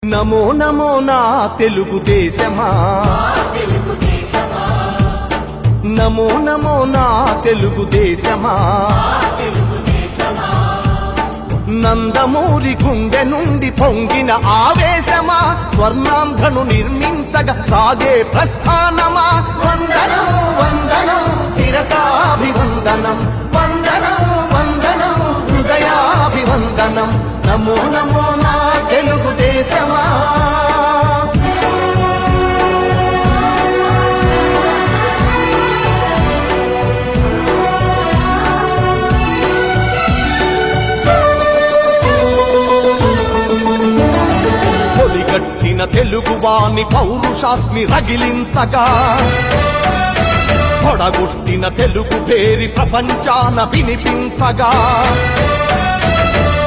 నమో నమో నా తెలుగుదేశమా, నమో నమో నా తెలుగుదేశమా, నందమూరి గుండె నుండి పొంగిన ఆవేశమా, స్వర్ణాంధ్రను నిర్మించగా సాగే ప్రస్థానమా. వందనం వందనం శిరసాభివందనం, వందనం వందనం హృదయాభివందనం. నమో నమో నా తెలుగుదేశమా. పొలిగట్టిన తెలుగువాని పౌరుషాస్మి రగిలించగా, పొడగొట్టిన తెలుగు పేరి ప్రపంచాన వినిపించగా,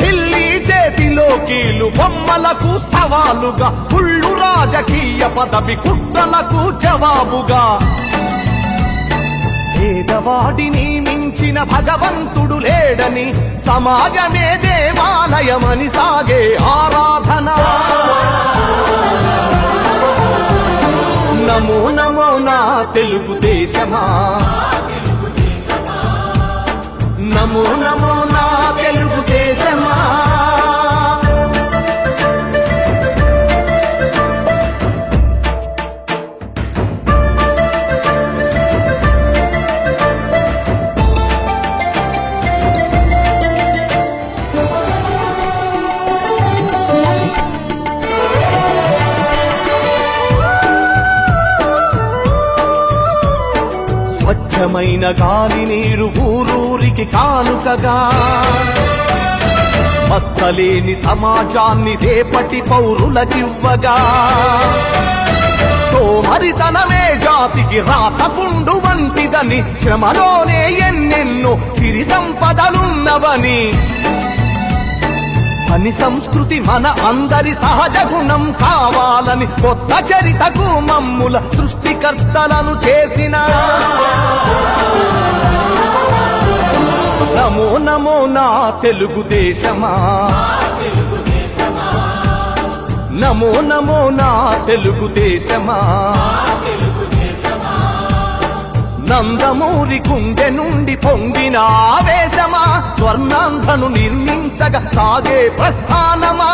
ఢిల్లీ చేతిలో కీలు బొమ్మలకు సవాలుగా, కుళ్ళు రాజకీయ పదవి కుట్రలకు జవాబుగా, పేదవాడిని మించిన భగవంతుడు లేడని, సమాజమే దేవాలయమని సాగే ఆరాధన. నమో నమో నా తెలుగుదేశమా, నమో నమో నా తెలుగుదేశమా. స్వచ్ఛమైన గాలి నీరు ఊరూరికి కానుకగా, మచ్చలేని సమాజాన్ని రేపటి పౌరులకివ్వగా, సోమరితనమే జాతికి రాతపుండు వంటిదని, శ్రమలోనే ఎన్నెన్నో సిరి సంపదలున్నవని, పని సంస్కృతి మన అందరి సహజ గుణం కావాలని, కొత్త చరితకు మమ్ముల సృష్టికర్తలను చేసిన. నమో నమో నా తెలుగుదేశమా, నమో నమో నా తెలుగుదేశమా, నందమూరి గుండె నుండి పొంగిన ఆవేశమా, స్వర్ణాంధ్రను నిర్మించగా సాగే ప్రస్థానమా.